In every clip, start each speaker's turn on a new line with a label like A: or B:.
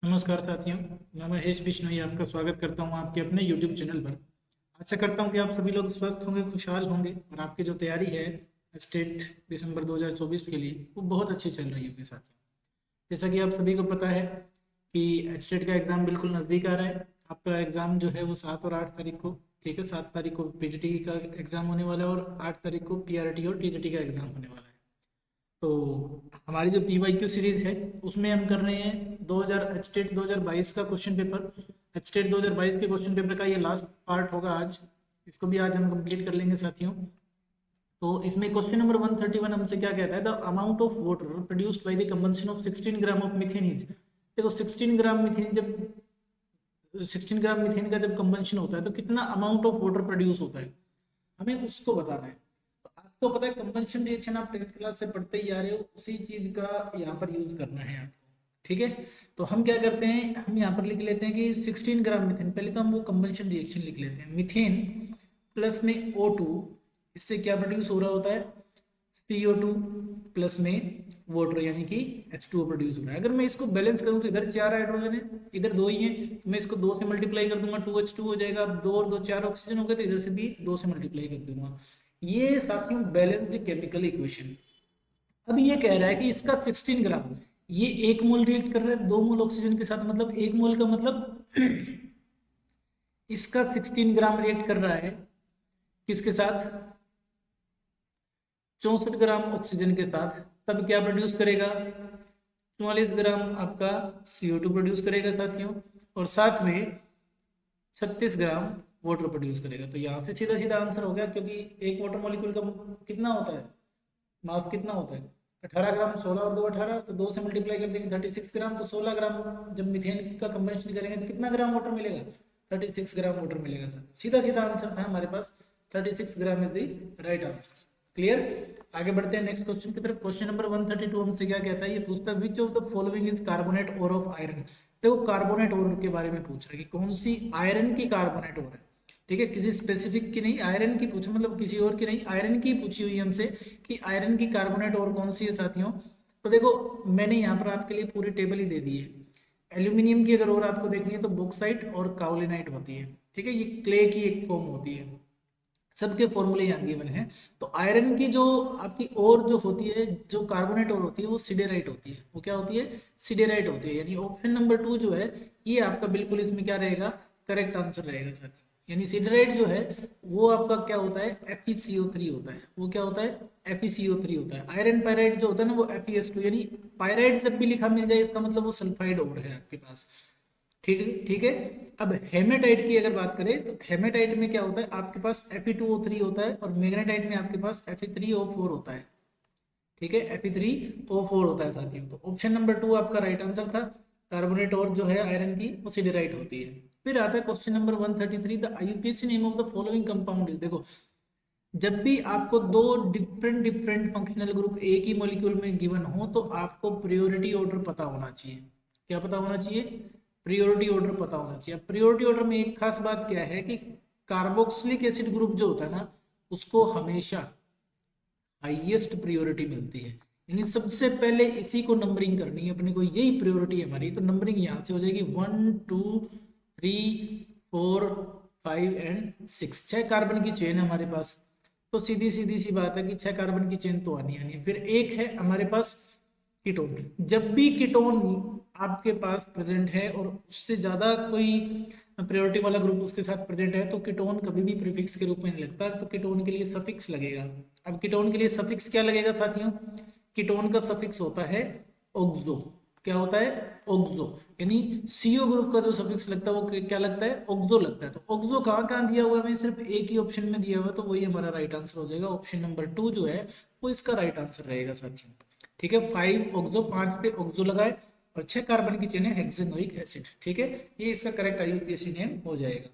A: नमस्कार साथियों। मैं महेश बिश्नोई आपका स्वागत करता हूं आपके अपने YouTube चैनल पर। आशा करता हूं कि आप सभी लोग स्वस्थ होंगे, खुशहाल होंगे और आपकी जो तैयारी है स्टेट दिसंबर 2024 के लिए वो बहुत अच्छी चल रही होगी साथियों। जैसा कि आप सभी को पता है कि स्टेट का एग्ज़ाम बिल्कुल नज़दीक आ रहा है। आपका एग्ज़ाम जो है वो 7 और 8 तारीख को, ठीक है, 7 तारीख को पीजीटी का एग्ज़ाम होने वाला है और 8 तारीख को पीआरटी और टीजीटी का एग्ज़ाम होने वाला है। तो हमारी जो पीवाईक्यू सीरीज है उसमें हम कर रहे हैं 2000 स्टेट 2022 का क्वेश्चन पेपर। स्टेट 2022 के क्वेश्चन पेपर का ये लास्ट पार्ट होगा आज। इसको भी आज हम कंप्लीट कर लेंगे साथियों। तो इसमें क्वेश्चन नंबर 131 हमसे क्या कहता है, the amount of water produced by the combustion of 16 gram of methane is. देखो 16 ग्राम मीथेन जब 16 ग्राम मीथेन का जब कंबंशन होता है तो कितना अमाउंट ऑफ वाटर प्रोड्यूस होता है, हमें उसको बताना है। तो आपको पता है कंबंशन रिएक्शन आप 10th क्लास से पढ़ते ही आ रहे हो, उसी चीज का यहाँ पर यूज करना है आपको। ठीक है, तो हम क्या करते हैं, हम यहाँ पर लिख लेते हैं कि 16 ग्राम मीथेन। पहले तो हम वो कंबंशन रिएक्शन लिख लेते हैं। मीथेन प्लस में O2, इससे क्या प्रोड्यूस हो रहा होता है, CO2 प्लस में वाटर यानी कि H2O प्रोड्यूस हो रहा है। अगर मैं इसको बैलेंस करूं तो इधर 4 हाइड्रोजन है, इधर 2 ही है, तो मैं इसको 2 से मल्टीप्लाई कर दूंगा, 2H2 हो जाएगा। अब 2 और 2 4 ऑक्सीजन हो गए, तो इधर से भी 2 से मल्टीप्लाई कर दूंगा। ये साथियों बैलेंस्ड केमिकल इक्वेशन। अब ये कह रहा है कि इसका 16 ग्राम, ये 1 मोल रिएक्ट कर रहा है 2 मोल ऑक्सीजन के साथ, मतलब 1 मोल का मतलब इसका 16 ग्राम रिएक्ट कर रहा है किसके साथ, 64 ग्राम ऑक्सीजन के साथ। तब क्या प्रोड्यूस करेगा, 44 ग्राम आपका CO2 प्रोड्यूस करेगा साथियों, और साथ में 36 ग्राम वाटर प्रोड्यूस करेगा। तो यहाँ से सीधा सीधा आंसर हो गया, क्योंकि एक वाटर मॉलिक्यूल का कितना होता है, मास कितना होता है, 18 ग्राम। 16 और 2 18, तो 2 से मल्टीप्लाई कर देंगे 36 ग्राम, तो 16 ग्राम जब मीथेन का कंबंशन करेंगे तो कितना ग्राम वाटर मिलेगा, 36 ग्राम वाटर मिलेगा सर। सीधा सीधा आंसर था हमारे पास, 36 gram is the right answer. Clear. आगे बढ़ते हैं नेक्स्ट क्वेश्चन की तरफ। क्वेश्चन नंबर 132 हमसे क्या कहता है, ये पूछता है which of the following is carbonate ore of iron. देखो कार्बोनेट ओर के बारे में पूछ रहा है कि कौन सी आयरन की कार्बोनेट ओर है। ठीक है, किसी स्पेसिफिक की नहीं, आयरन की पूछा, मतलब किसी और की नहीं, आयरन की पूछी हुई हमसे कि आयरन की कार्बोनेट और कौन सी है साथियों। तो देखो मैंने यहाँ पर आपके लिए पूरी टेबल ही दे दी है। एल्यूमिनियम की अगर और आपको देखनी है तो बॉक्साइट और काओलिनाइट होती है। ठीक है, ये क्ले की एक फॉर्म होती है, सबके फॉर्मूले यहाँ गिवन है। तो आयरन की जो आपकी और जो होती है, जो कार्बोनेट और होती है, वो सिडेराइट होती है। वो क्या होती है, सिडेराइट होती है। यानी ऑप्शन नंबर 2 जो है ये आपका बिल्कुल इसमें क्या रहेगा, करेक्ट आंसर रहेगा साथी। यानी सिडेराइट जो है वो आपका क्या होता है, FeCO3 होता है। वो क्या होता है, FeCO3 होता है। आयरन पायराइट जो होता है ना वो FeS2। यानी पायराइट जब भी लिखा मिल जाए इसका मतलब वो सल्फाइड और है आपके पास। ठीक है, ठीक है। अब हेमेटाइट की अगर बात करें तो हेमेटाइट में क्या होता है, आपके पास Fe2O3 होता है और मैग्नेटाइट में आपके पास Fe3O4 होता है। ठीक है, Fe3O4 होता है साथियों। तो ऑप्शन नंबर 2 आपका राइट आंसर था। कार्बोनेट और जो है आयरन की वो सिडेराइट होती है। फिर आता है question number 133, the IUPAC name of the following compound is. देखो जब भी आपको दो डिफरेंट डिफरेंट फंक्शनल ग्रुप एक ही मॉलिक्यूल में गिवन हो तो आपको प्रायोरिटी ऑर्डर पता होना चाहिए। क्या पता होना चाहिए, प्रायोरिटी ऑर्डर पता होना चाहिए। प्रायोरिटी ऑर्डर में एक खास बात क्या है कि कार्बोक्सिलिक एसिड ग्रुप जो होता है ना उसको हमेशा हाईएस्ट प्रायोरिटी मिलती है। यानी सबसे पहले इसी को नंबरिंग करनी है अपने को, यही प्रायोरिटी है हमारी। तो नंबरिंग यहाँ से हो जाएगी 1 2 3 4 5 एंड 6। 6 कार्बन की चेन है हमारे पास, तो सीधी सीधी सी बात है कि 6 कार्बन की चेन तो आनी आनी है। फिर एक है हमारे पास कीटोन। जब भी कीटोन आपके पास प्रेजेंट है और उससे ज्यादा कोई प्रायोरिटी वाला ग्रुप उसके साथ प्रेजेंट है तो कीटोन कभी भी प्रीफिक्स के रूप में नहीं लगता, तो कीटोन के लिए सफिक्स लगेगा। अब कीटोन के लिए सफिक्स क्या लगेगा साथियों, कीटोन का सफिक्स होता है ऑक्सो। क्या होता है, ऑक्सो। यानी सीओ ग्रुप का जो सफिक्स लगता है वो क्या लगता है, ऑक्सो लगता है। तो ऑक्सो कहाँ कहाँ दिया हुआ है, हमें सिर्फ एक ही ऑप्शन में दिया हुआ है, तो वही हमारा राइट आंसर हो जाएगा। ऑप्शन नंबर 2 जो है वो इसका राइट आंसर रहेगा साथियों। ठीक है, 5 ऑक्सो, 5 पे ऑक्सो लगाए और 6 कार्बन की चेन है हेक्सेनोइक एसिड। ठीक है, ये इसका करेक्ट आईयूपीएसी नेम हो जाएगा।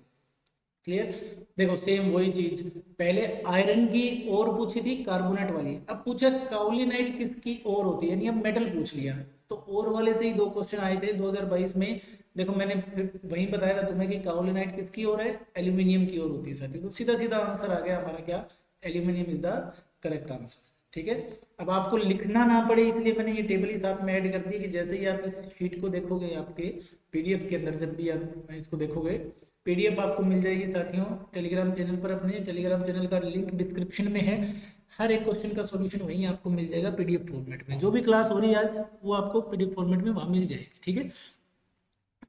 A: क्लियर। देखो सेम वही चीज, पहले आयरन की और पूछी थी कार्बोनेट वाली, अब पूछा काउलिनाइट किसकी और होती है, यानी अब मेटल पूछ लिया। तो और वाले से ही दो क्वेश्चन आए थे 2022 में। देखो मैंने फिर वही बताया था तुम्हें कि काउलिनाइट किसकी ओर है, एल्यूमिनियम की ओर होती है साथी। तो सीधा सीधा आंसर आ गया हमारा क्या, aluminium is the correct answer. ठीक है। अब आपको लिखना ना पड़े इसलिए मैंने ये टेबल ही साथ में ऐड कर दी कि जैसे ही आप इस शीट को देखोगे आपके पीडीएफ के अंदर, जब भी आप इसको देखोगे पीडीएफ आपको मिल जाएगी साथियों टेलीग्राम चैनल पर। अपने टेलीग्राम चैनल का लिंक डिस्क्रिप्शन में है। हर एक क्वेश्चन का सॉल्यूशन वहीं आपको मिल जाएगा पीडीएफ फॉर्मेट में। जो भी क्लास हो रही है आज वो आपको पीडीएफ फॉर्मेट में वहाँ मिल जाएगी, ठीक है।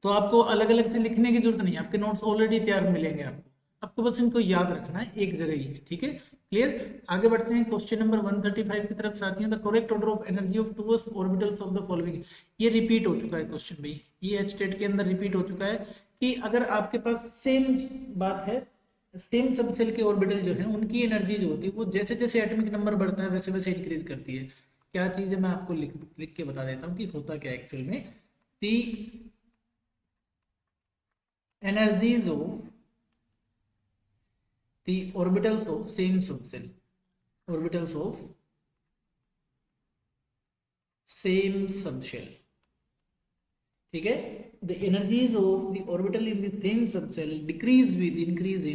A: तो आपको अलग अलग से लिखने की जरूरत नहीं है, आपके नोट्स ऑलरेडी तैयार मिलेंगे आपको। आपको बस इनको याद रखना है एक जगह ही, ठीक है। क्लियर। आगे बढ़ते हैं क्वेश्चन नंबर 135 की तरफ साथियों। The correct order of energy of two S orbitals of the following. ये रिपीट हो चुका है क्वेश्चन भाई, ये एच टेट के अंदर रिपीट हो चुका है कि अगर आपके पास सेम बात है, सेम सबसेल के ऑर्बिटल जो है उनकी एनर्जी जो होती है वो जैसे जैसे एटॉमिक नंबर बढ़ता है वैसे वैसे इंक्रीज करती है। क्या चीज है मैं आपको लिख के बता देता हूँ कि होता क्या एक्चुअल में। दी energies of the orbitals of same subshell, orbitals of same subshell, ठीक है। the energies of the orbital in the same subshell decrease with increase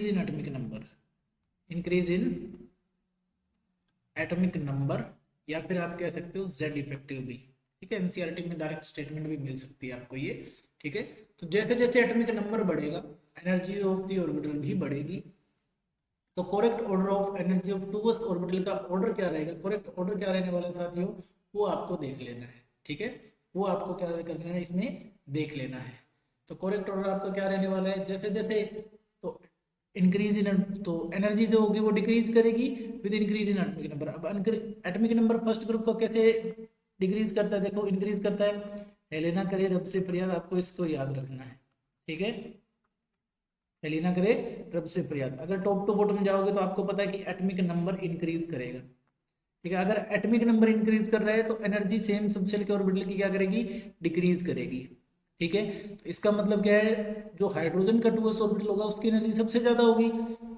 A: in atomic number, increase in atomic number, या फिर आप कह सकते हो z effective भी, ठीक है। एनसीईआरटी में डायरेक्ट स्टेटमेंट भी मिल सकती है आपको ये, ठीक है। तो जैसे जैसे एटॉमिक नंबर बढ़ेगा एनर्जी ऑफ द ऑर्बिटल भी बढ़ेगी। तो correct order of energy of two S orbital का ऑर्डर क्या रहेगा, करेक्ट ऑर्डर क्या रहने वाला है साथियों, वो आपको देख लेना है, ठीक है। वो आपको क्या करना है इसमें देख लेना है। तो करेक्ट ऑर्डर आपका क्या रहने वाला है, जैसे जैसे तो इंक्रीज इन, तो एनर्जी जो होगी वो डिक्रीज करेगी with increase in atomic number. अब एटॉमिक नंबर फर्स्ट ग्रुप को कैसे डिक्रीज करता है, देखो इंक्रीज करता है, हेलेना करे रब से फरियाद, आपको इसको याद रखना है, ठीक है। हेलेना करे रब से फरियाद, अगर टॉप टू बॉटम जाओगे तो आपको पता है कि एटॉमिक नंबर इंक्रीज करेगा, ठीक है। अगर एटॉमिक नंबर इंक्रीज कर रहा है तो एनर्जी सेम सबसेल के ऑर्बिटल की क्या करेगी, डिक्रीज करेगी, ठीक है। तो इसका मतलब क्या है, जो हाइड्रोजन का टूएस ऑर्बिटल होगा उसकी एनर्जी सबसे ज्यादा होगी,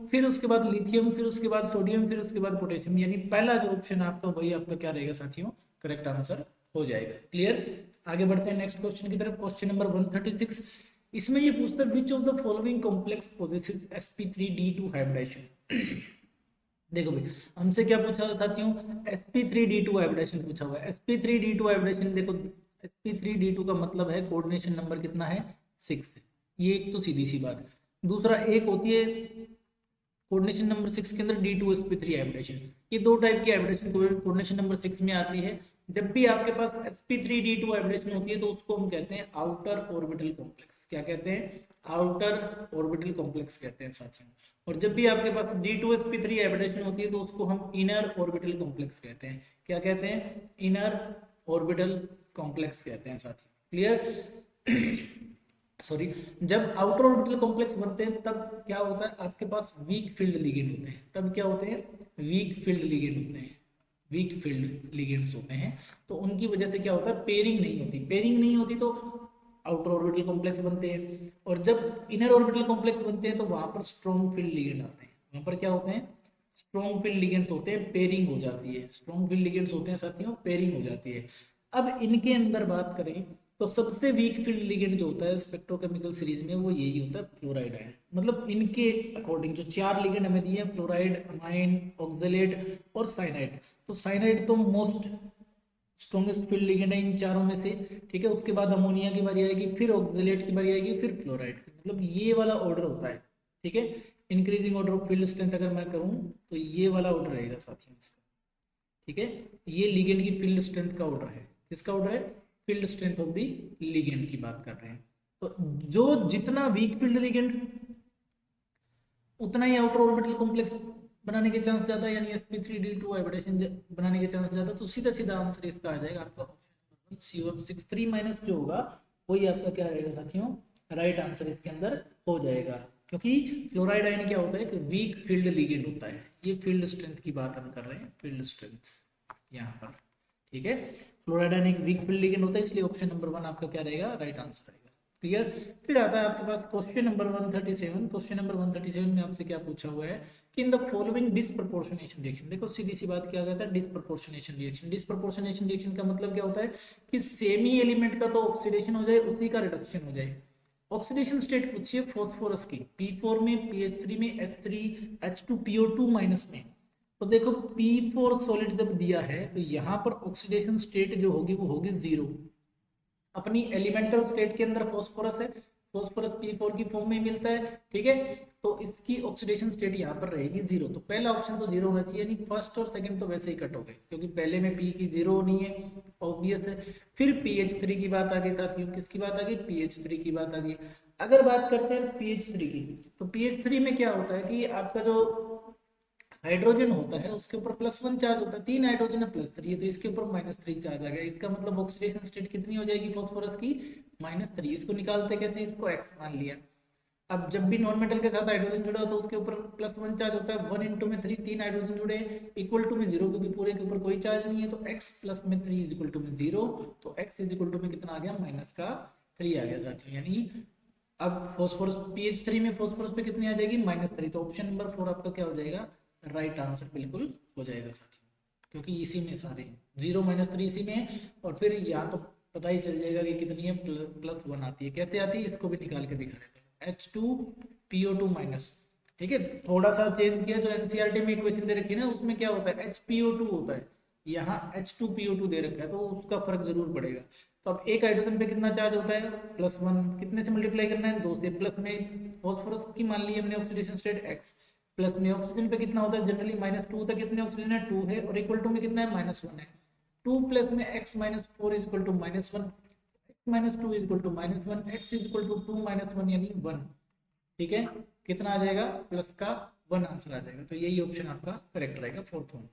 A: फिर उसके बाद लिथियम, फिर उसके बाद सोडियम, फिर उसके बाद पोटेशियम, यानी पहला जो ऑप्शन आपका वही आपका क्या रहेगा साथियों, करेक्ट आंसर हो जाएगा। क्लियर। आगे बढ़ते हैं नेक्स्ट क्वेश्चन की तरफ। क्वेश्चन नंबर 136, इसमें ये पूछता है which of the following complex possesses sp3d2 hybridization. देखो भाई हमसे क्या पूछा हुआ साथियों, sp3d2 हाइब्रिडेशन पूछा हुआ है। sp3d2 हाइब्रिडेशन देखो, sp3d2 का मतलब है कोऑर्डिनेशन नंबर कितना है, 6 है। ये एक तो सीधी सी बात है। दूसरा एक होती है कोऑर्डिनेशन नंबर 6 के अंदर d2sp3 हाइब्रिडेशन। ये दो टाइप की हाइब्रिडेशन कोऑर्डिनेशन नंबर 6 में आती है। जब भी आपके पास sp3d2 हाइब्रिडेशन होती है तो उसको हम कहते हैं आउटर ऑर्बिटल कॉम्प्लेक्स। क्या कहते हैं, आउटर ऑर्बिटल कॉम्प्लेक्स कहते हैं साथियों। और जब भी आपके पास d2sp3 हाइब्रिडेशन होती है तो उसको हम इनर ऑर्बिटल कॉम्प्लेक्स कहते हैं। क्या कहते हैं, इनर ऑर्बिटल कॉम्प्लेक्स कहते हैं साथियों। क्लियर। सॉरी, जब आउटर ऑर्बिटल कॉम्प्लेक्स बनते हैं तब क्या होता है, आपके पास वीक फील्ड लिगेंड होते हैं। तब क्या होते हैं, वीक फील्ड लिगेंड होते हैं, वीक फील्ड लिगेंड्स होते हैं। तो उनकी वजह से क्या होता है, पेयरिंग नहीं होती। पेयरिंग नहीं होती तो आउटर ऑर्बिटल कॉम्प्लेक्स बनते हैं। और जब इनर ऑर्बिटल कॉम्प्लेक्स बनते हैं तो वहां पर स्ट्रॉन्ग फील्ड लिगेंड आते हैं। वहां पर क्या होते हैं, स्ट्रॉन्ग फील्ड लिगेंड्स होते हैं, पेयरिंग हो जाती है। स्ट्रॉन्ग फील्ड लिगेंड्स होते हैं साथियों, पेयरिंग हो जाती है। अब इनके अंदर बात करें तो सबसे वीक फील्ड लिगेंड जो होता है स्पेक्ट्रोकेमिकल सीरीज में वो यही होता है, फ्लोराइड आयन। मतलब इनके अकॉर्डिंग जो 4 लिगेंड हमें दिए हैं, फ्लोराइड, अमाइन, ऑक्सलेट और साइनाइड। तो साइनाइड तो मोस्ट स्ट्रॉन्गेस्ट फील्ड लिगेंड है इन चारों में से, ठीक है। उसके बाद अमोनिया की बारी आएगी, फिर ऑक्सलेट की बारी आएगी, फिर फ्लोराइड की। मतलब ये वाला ऑर्डर होता है, ठीक है। Increasing order of field strength अगर मैं करूं तो ये वाला ऑर्डर रहेगा साथियों इसका, ठीक है। ये लिगेंड की फील्ड स्ट्रेंथ का ऑर्डर है। किसका ऑर्डर है, field strength of the ligand की बात कर रहे हैं। तो जो जितना वीक फील्ड लिगेंड उतना ही आउटर ऑर्बिटल कॉम्प्लेक्स बनाने के चांस ज्यादा है, यानी sp3d2 हाइब्रिडेशन बनाने के चांस ज्यादा। तो सीधा सीधा आंसर इसका आ जाएगा आपका ऑप्शन COF6 3 माइनस जो होगा वही आपका क्या रहेगा साथियों, राइट आंसर इसके अंदर हो जाएगा। क्योंकि फ्लोराइड आयन क्या होता है, एक वीक फील्ड लिगेंड होता है। ये फील्ड स्ट्रेंथ की बात हम कर रहे हैं, फील्ड स्ट्रेंथ यहाँ पर, ठीक है। फ्लोराइड आयन एक वीक फील्ड लिगेंड होता है, इसलिए ऑप्शन नंबर 1 आपका क्या रहेगा, राइट आंसर रहेगा। क्लियर। फिर आता है आपके पास क्वेश्चन नंबर 137। क्वेश्चन नंबर 137 में आपसे क्या पूछा हुआ है कि in the following disproportionation reaction. देखो सीधी सी बात क्या कहता है, डिसप्रपोर्शनेशन रिएक्शन। डिसप्रपोर्शनेशन रिएक्शन का मतलब क्या होता है कि सेमी एलिमेंट का तो ऑक्सीडेशन हो जाए, उसी का रिडक्शन हो जाए। ऑक्सीडेशन स्टेट पूछिए फॉस्फोरस की, P4 में, PH3 में, H3H2PO2 माइनस में। तो देखो P4 सॉलिड जब दिया है तो यहाँ पर ऑक्सीडेशन स्टेट जो होगी वो होगी 0। अपनी एलिमेंटल स्टेट के अंदर फॉस्फोरस है, फॉस्फोरस P4 की फॉर्म में मिलता है, ठीक है। तो इसकी ऑक्सीडेशन स्टेट यहाँ पर रहेगी 0। तो पहला ऑप्शन तो 0 होना चाहिए, यानी फर्स्ट और सेकंड तो वैसे ही कट हो गए क्योंकि पहले में P की 0 नहीं है, ऑब्वियस है। फिर PH3 की बात आ गई साथियों, किसकी बात आ गई? PH3 की बात आ गई। अगर बात करते हैं PH3 की, तो PH3 में क्या होता है कि आपका जो हाइड्रोजन होता है उसके ऊपर +1 चार्ज होता है, 3 हाइड्रोजन है +3 है, तो इसके ऊपर -3 चार्ज आ गया। इसका मतलब ऑक्सीडेशन स्टेट कितनी हो जाएगी फॉस्फोरस की? -3। इसको निकालते कैसे? इसको x मान लिया। अब जब भी नॉन मेटल के साथ हाइड्रोजन जुड़ा हो तो उसके ऊपर +1 चार्ज होता है, 1 × में 3, 3 हाइड्रोजन जुड़े इक्वल टू में 0, क्योंकि पूरे के ऊपर कोई चार्ज नहीं है, तो x + में 3 इक्वल टू में 0, तो x इक्वल टू में कितना आ गया? -3 आ गया साथियों। यानी अब फॉस्फोरस PH3 में फॉस्फोरस पे कितनी आ जाएगी? -3। तो ऑप्शन नंबर 4 आपका क्या हो जाएगा? राइट आंसर बिल्कुल हो जाएगा साथियों, क्योंकि इसी में सारे 0 -3 इसी में है। और फिर यहाँ तो पता ही चल जाएगा कि कितनी है, +1 आती है। कैसे आती है इसको भी निकाल के दिखा देते हैं। H2PO2-, ठीक है। थोड़ा सा चेंज किया, जो एनसीईआरटी में इक्वेशन दे रखी है ना उसमें क्या होता है? HPO2 होता है, यहाँ H2PO2 दे रखा है, तो उसका फर्क जरूर पड़ेगा। तो अब एक हाइड्रोजन पे कितना चार्ज होता है? +1। कितने से मल्टीप्लाई करना है? 2 से। प्लस में फॉस्फोरस की मान ली हमने ऑक्सीडेशन स्टेट x, प्लस में ऑक्सीजन पे कितना होता है जनरली? -2 तक कितने ऑक्सीजन है? 2 है, और इक्वल टू में कितना है? -1 है। 2 प्लस में x -4 equal to -1, x -2 equal to -1, x equal to 2 -1 यानी 1, ठीक है। कितना आ जाएगा? प्लस का 1 आंसर आ जाएगा। तो यही ऑप्शन आपका करेक्ट रहेगा, फोर्थ वन।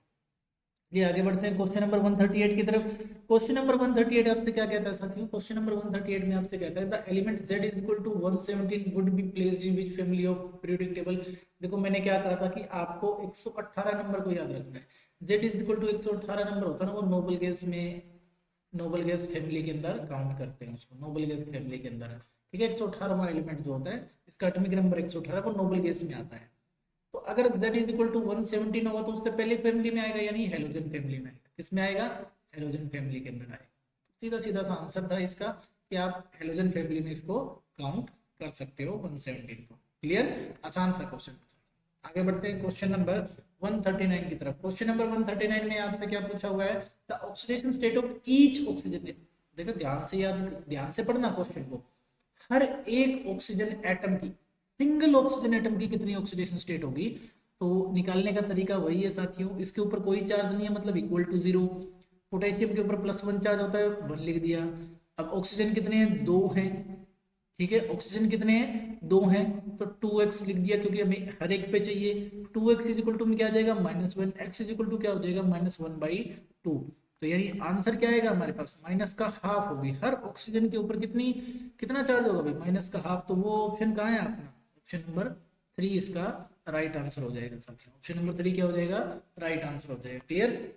A: ये आगे बढ़ते हैं क्वेश्चन नंबर 138 की तरफ। क्वेश्चन नंबर 138 आपसे क्या कहता है साथियों? क्वेश्चन नंबर 138 में आपसे कहता है the element z is equal to 117 would be placed in which family of periodic table. देखो मैंने क्या कहा था कि आपको 118 नंबर को याद रखना है। z is equal to 118 number होता है ना, वो नोबल गैस में, नोबल गैस फैमिली के अंदर काउंट करते हैं उसको, नोबल गैस फैमिली के अंदर, ठीक है। 118वां एलिमेंट जो होता है इसका एटॉमिक नंबर 118, वो नोबल गैस में आता है। तो अगर z इज इक्वल टू 117 होगा तो उससे पहले फैमिली में आएगा, यानी हेलोजन फैमिली में आएगा। किसमें आएगा? हेलोजन फैमिली के अंदर आएगा। सीधा सीधा सा आंसर था इसका कि आप हेलोजन फैमिली में इसको काउंट कर सकते हो 117 को। क्लियर? आसान सा क्वेश्चन। आगे बढ़ते हैं क्वेश्चन नंबर 139 की तरफ। क्वेश्चन नंबर 139 में आपसे क्या पूछा हुआ है? The oxidation state of each oxygen. देखो ध्यान से ध्यान से पढ़ना क्वेश्चन को। हर एक ऑक्सीजन एटम की, सिंगल ऑक्सीजन एटम की कितनी ऑक्सीडेशन स्टेट होगी? तो निकालने का तरीका वही है साथियों। इसके ऊपर कोई चार्ज नहीं है, मतलब इक्वल टू 0। पोटेशियम के ऊपर +1 चार्ज होता है, 1 लिख दिया। अब ऑक्सीजन कितने हैं? 2 हैं, ठीक है। ऑक्सीजन कितने हैं? 2 हैं, तो 2x लिख दिया क्योंकि हमें हर एक पे चाहिए। 2x इज इक्वल टू में क्या आ जाएगा? -1, x इज इक्वल टू क्या हो जाएगा? -1/2। तो यानी आंसर क्या आएगा हमारे पास? माइनस का हाफ होगी। हर ऑक्सीजन के ऊपर कितना चार्ज होगा भाई? माइनस का हाफ। तो वो ऑप्शन कहाँ है अपना? ऑप्शन नंबर 3 इसका राइट आंसर हो जाएगा साथियों। ऑप्शन नंबर 3 क्या हो जाएगा? राइट आंसर हो जाएगा। क्लियर?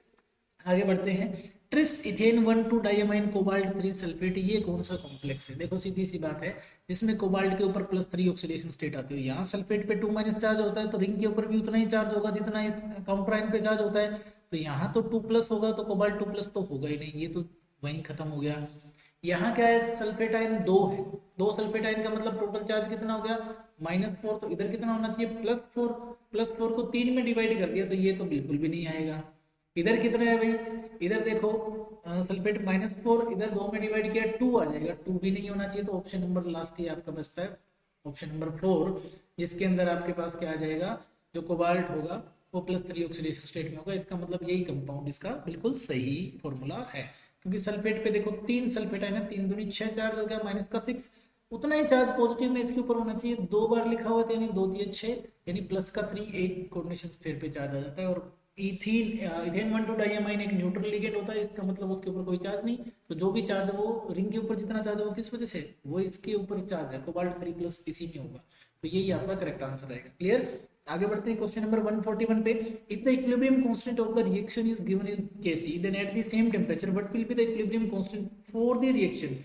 A: आगे बढ़ते हैं। Tris ethane 1,2 diamine cobalt 3 sulphate, ये कौन सा कॉम्प्लेक्स है? देखो सीधी सी बात है, जिसमें कोबाल्ट के ऊपर +3 ऑक्सीडेशन स्टेट आती है। यहाँ सल्फेट पे 2- चार्ज होता है, तो रिंग के ऊपर भी उतना ही चार्ज होगा जितना इस काउंटर आयन पे चार्ज होता है। तो यहाँ तो 2+ होगा, तो कोबाल्ट 2+ तो होगा ही नहीं, ये तो वहीं खत्म हो गया। यहाँ क्या है? सल्फेट आयन 2 है, 2 सल्फेट आयन का मतलब टोटल चार्ज कितना हो गया? -4। तो इधर कितना होना चाहिए? +4। +4 को 3 में डिवाइड कर दिया, तो ये तो बिल्कुल भी नहीं आएगा। इधर कितना है भाई? इधर देखो सल्फेट -4, इधर 2 में डिवाइड किया 2 आ जाएगा, 2 भी नहीं होना चाहिए। तो ऑप्शन नंबर लास्ट ही आपका बचता है, ऑप्शन नंबर 4, जिसके अंदर आपके पास क्या आ जाएगा? जो कोबाल्ट होगा वो +3 ऑक्सीडेशन स्टेट में होगा। इसका मतलब यही कंपाउंड इसका बिल्कुल सही फॉर्मूला है, क्योंकि सल्फेट पे देखो 3 सल्फेट है ना, 3 दूनी 6 चार्ज हो गया, -6, उतना ही चार्ज पॉजिटिव में इसके ऊपर होना चाहिए। 2 बार लिखा हुआ था, यानी 2 × 6 यानी +3 एक कोऑर्डिनेशन स्फीयर पे चार्ज आ जाता है। और इथेन 1,2 डाइअमाइन एक न्यूट्रल लिगेंड होता है, इसका मतलब उसके ऊपर कोई चार्ज नहीं। तो जो भी चार्ज है वो रिंग के ऊपर जितना चार्ज है वो किस वजह से? वो इसके ऊपर चार्ज है, कोबाल्ट 3+ इसी में होगा। तो यही आपका करेक्ट आंसर रहेगा। क्लियर? आगे बढ़ते हैं क्वेश्चन नंबर 141 पे। If the equilibrium constant of the reaction is given is Kc, then at the same temperature what will be the equilibrium constant for the reaction.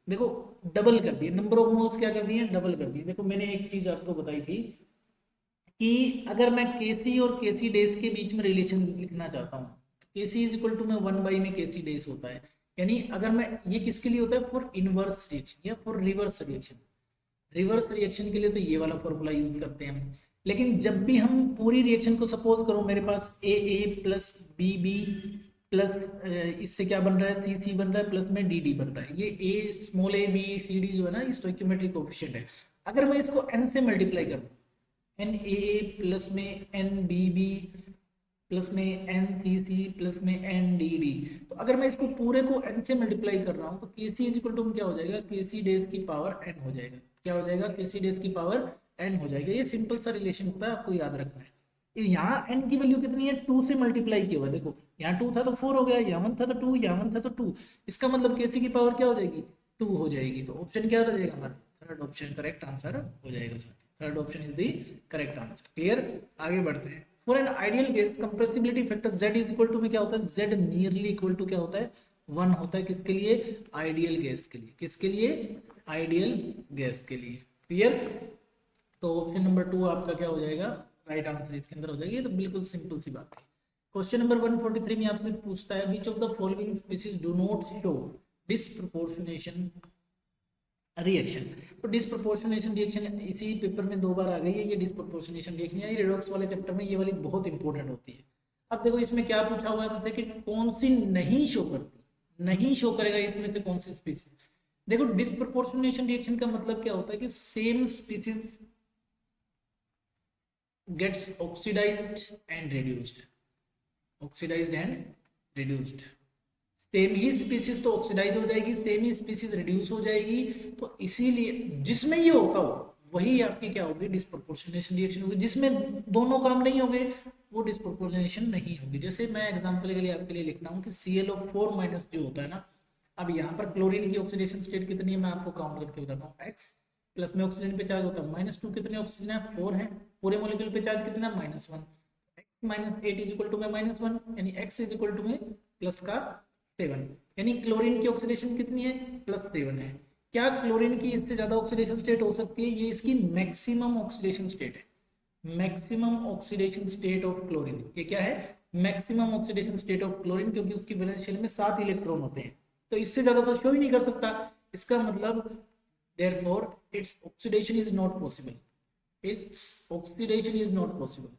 A: देखो डबल कर दिए, number of moles क्या कर दिए? Double कर दिए। देखो मैंने एक चीज आपको बताई थी कि अगर मैं Kc और Kc डेज के बीच में रिलेशन लिखना चाहता हूँ, Kc इज इक्वल टू में 1 में Kc डेज होता है। यानी अगर मैं, ये किसके लिए होता है? फॉर इनवर्स रिएक्शन या for reverse reaction. Reverse reaction के लिए तो ये वाला फॉर्मूला यूज करते हैं हम। लेकिन जब भी हम पूरी रिएक्शन को, सपोज करो मेरे पास ए प्लस बी प्लस इससे क्या बन रहा है, सी बन रहा है, प्लस में डी बन रहा है। ये A small A B C D जो है ना, ये स्टोइकियोमेट्रिक कोएफिशिएंट है। अगर मैं इसको एन से मल्टीप्लाई कर दूं, एन ए प्लस में एन बी प्लस में एन सी प्लस में एन डी, तो अगर मैं इसको पूरे को एन से मल्टीप्लाई कर रहा हूँ तो के सी इक्वल टू क्या हो जाएगा, के सी डेज की पावर एन हो जाएगा। क्या हो जाएगा, के सी डेज की पावर एन हो जाएगा। ये सिंपल सा रिलेशन होता है, आपको याद रखना है। यहाँ एन की वैल्यू कितनी है, 2 से मल्टीप्लाई किया हुआ, देखो यहाँ 2 था तो 4 हो गया, यहाँ 1 था तो 2, यहाँ 1 था तो 2, इसका मतलब के सी की पावर क्या हो जाएगी, 2 हो जाएगी। तो ऑप्शन क्या हो जाएगा हमारा, थर्ड ऑप्शन करेक्ट आंसर हो जाएगा साथी। Third option is the correct answer. Clear, आगे बढ़ते हैं। For an ideal gas compressibility factor Z is equal to में क्या होता है, Z नियरली इक्वल टू क्या होता है, 1 होता है। किसके लिए, आइडियल गैस के लिए। किसके लिए, आइडियल गैस के लिए। क्लियर, तो ऑप्शन नंबर 2 आपका क्या हो जाएगा, राइट आंसर इसके अंदर हो जाएगी। तो बिल्कुल सिंपल सी बात है। क्वेश्चन नंबर 143 में आपसे पूछता है, which of the following species do not show disproportionation reaction. तो डिस्प्रपोर्शनेशन रिएक्शन इसी पेपर में 2 बार आ गई है, ये डिस्प्रपोर्शनेशन रिएक्शन यानी रेडॉक्स वाले चैप्टर में ये वाली बहुत इंपॉर्टेंट होती है। अब देखो इसमें क्या पूछा हुआ है हमसे कि कौन सी नहीं शो करती, नहीं शो करेगा इसमें से कौन सी स्पीसीज। देखो डिस्प्रपोर्शनेशन रिएक्शन का मतलब क्या होता है कि same species gets oxidized and reduced, oxidized and reduced. Same ही स्पीसीज तो ऑक्सीडाइज हो जाएगी, सेम ही स्पीसीज रिड्यूस हो जाएगी। तो इसीलिए जिसमें ये होता हो वही आपकी क्या होगी, डिस्प्रोपोर्शनेशन रिएक्शन होगी। जिसमें दोनों काम नहीं होंगे वो डिस्प्रोपोर्शनेशन नहीं होगी। जैसे मैं एग्जांपल के लिए आपके लिए लिखता हूँ कि ClO4 माइनस जो होता है ना, अब यहाँ पर क्लोरीन की ऑक्सीडेशन स्टेट कितनी है मैं आपको काउंट करके बताता हूँ। X प्लस में ऑक्सीजन पे चार्ज होता है -2, कितने ऑक्सीजन है 4 है, पूरे मॉलिक्यूल पे चार्ज कितना -1, x minus 8 is equal to में -1 यानी x इज इक्वल टू में प्लस का 7, यानी क्लोरीन की ऑक्सीडेशन कितनी है +7 है। क्या क्लोरीन की इससे ज्यादा ऑक्सीडेशन स्टेट हो सकती है, ये इसकी मैक्सिमम ऑक्सीडेशन स्टेट है। Maximum oxidation state of chlorine, ये क्या है, maximum oxidation state of chlorine, क्योंकि उसकी वैलेंस शेल में 7 इलेक्ट्रॉन होते हैं, तो इससे ज्यादा तो शो ही नहीं कर सकता। इसका मतलब therefore its oxidation is not possible, its oxidation is not possible।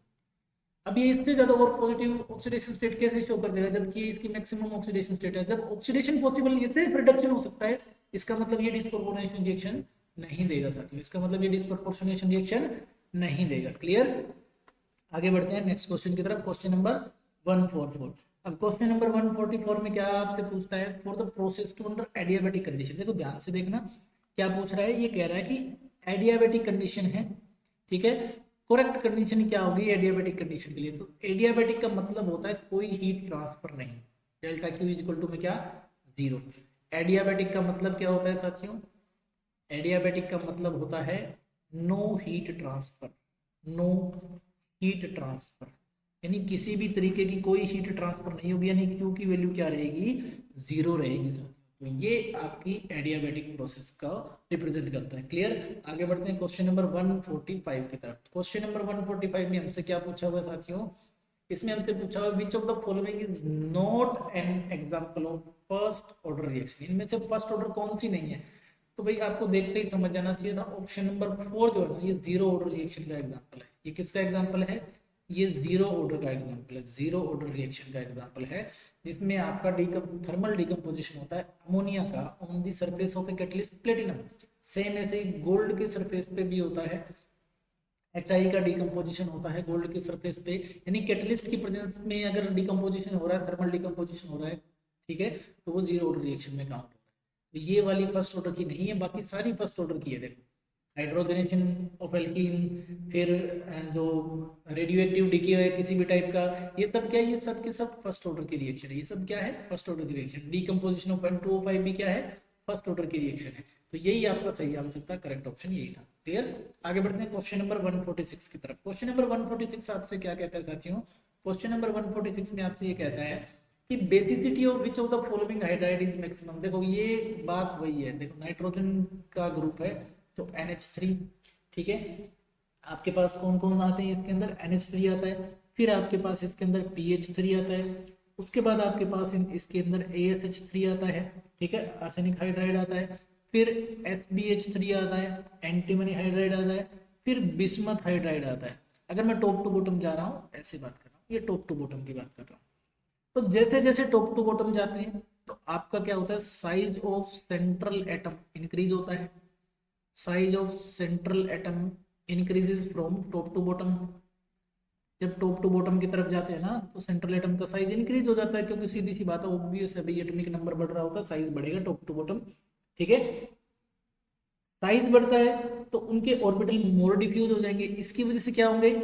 A: अब ये इससे ज्यादा और पॉजिटिव ऑक्सीडेशन स्टेट कैसे शो कर देगा जबकि इसकी मैक्सिमम ऑक्सीडेशन स्टेट है। जब ऑक्सीडेशन पॉसिबल, ये सिर्फ रिडक्शन हो सकता है, इसका मतलब ये डिस्प्रोपोर्शनेशन रिएक्शन नहीं देगा साथियों, इसका मतलब ये डिस्प्रोपोर्शनेशन रिएक्शन नहीं देगा। क्लियर, आगे बढ़ते हैं नेक्स्ट क्वेश्चन की तरफ। Question number 144। अब क्वेश्चन नंबर 144 में क्या आपसे पूछता है, for the process to under adiabatic condition. देखो ध्यान से देखना क्या पूछ रहा है, ये कह रहा है कि एडियाबेटिक कंडीशन है, ठीक है। करेक्ट कंडीशन क्या होगी एडियाबेटिक कंडीशन के लिए, तो एडियाबेटिक का मतलब होता है कोई हीट ट्रांसफर नहीं, डेल्टा Q इक्वल टू में क्या 0। एडियाबेटिक का मतलब क्या होता है साथियों, एडियाबेटिक का मतलब होता है no heat transfer, no heat transfer, यानी किसी भी तरीके की कोई हीट ट्रांसफर नहीं होगी, यानी Q की वैल्यू क्या रहेगी 0 रहेगी साथियों। तो ये आपकी एडियाबेटिक प्रोसेस का रिप्रेजेंट करता है। क्लियर, आगे बढ़ते हैं क्वेश्चन नंबर 145 की तरफ। क्वेश्चन नंबर 145 में हमसे क्या पूछा हुआ है साथियों, इसमें हमसे पूछा हुआ विच of the following is not an example of first order reaction. इनमें से फर्स्ट ऑर्डर कौन सी नहीं है, तो भाई आपको देखते ही समझ जाना चाहिए था। ऑप्शन नंबर 4 जो है ना, ये 0 ऑर्डर रिएक्शन का एग्जाम्पल है। ये किसका एग्जाम्पल है, ये 0 ऑर्डर का एग्जांपल है, 0 ऑर्डर रिएक्शन का एग्जांपल है, जिसमें आपका थर्मल डिकम्पोजिशन होता है अमोनिया का on the surface of a catalyst platinum. Same ऐसे ही गोल्ड के सरफेस पे भी होता है, HI का डिकम्पोजिशन होता है गोल्ड के सरफेस पे, यानी कैटलिस्ट की प्रेजेंस में अगर डिकम्पोजिशन हो रहा है, थर्मल डिकम्पोजिशन हो रहा है, ठीक है, तो वो 0 ऑर्डर रिएक्शन में काउंट हो रहा है। तो ये वाली फर्स्ट ऑर्डर की नहीं है, बाकी सारी फर्स्ट ऑर्डर की है। देखो हाइड्रोजनेशन ऑफ एल्कीन, फिर जो रेडियो एक्टिव डिके है किसी भी टाइप का, ये सब क्या है, ये सब के सब फर्स्ट ऑर्डर की रिएक्शन है। ये सब क्या है, फर्स्ट ऑर्डर की रिएक्शन। डीकंपोजिशन ऑफ N2O5 भी क्या है, फर्स्ट ऑर्डर की रिएक्शन है। तो यही आपका सही आंसर था, करेक्ट ऑप्शन यही था। क्लियर, आगे बढ़ते हैं क्वेश्चन नंबर 146 की तरफ। क्वेश्चन नंबर 146 आपसे क्या कहता है साथियों, क्वेश्चन नंबर 146 में आपसे ये कहता है कि basicity of which of the following hydride is maximum. देखो ये बात वही है, देखो नाइट्रोजन का ग्रुप है तो NH3, ठीक है, आपके पास कौन कौन आते हैं इसके अंदर, NH3 आता है, फिर आपके पास इसके अंदर PH3 आता है, उसके बाद आपके पास इसके अंदर ASH3 आता है, ठीक है, आर्सेनिक हाइड्राइड आता है, फिर SbH3 आता है, एंटीमनी हाइड्राइड आता है, फिर बिस्मथ हाइड्राइड आता है। अगर मैं टॉप टू बॉटम जा रहा हूँ ऐसे बात कर रहा हूँ, ये टॉप टू बॉटम की बात कर रहा हूँ। तो जैसे जैसे टॉप टू बॉटम जाते हैं तो आपका क्या होता है, size of central atom increase होता है। Size of central atom increases from top to bottom. जब टॉप टू बॉटम की तरफ जाते हैं ना तो सेंट्रल एटम का साइज इंक्रीज हो जाता है, क्योंकि सीधी सी बात है, ऑब्वियस है भाई, एटॉमिक नंबर बढ़ रहा होता है, साइज बढ़ेगा टॉप टू बॉटम। ठीक है, साइज बढ़ता है तो उनके ऑर्बिटल मोर डिफ्यूज हो जाएंगे। इसकी वजह से क्या होंगे,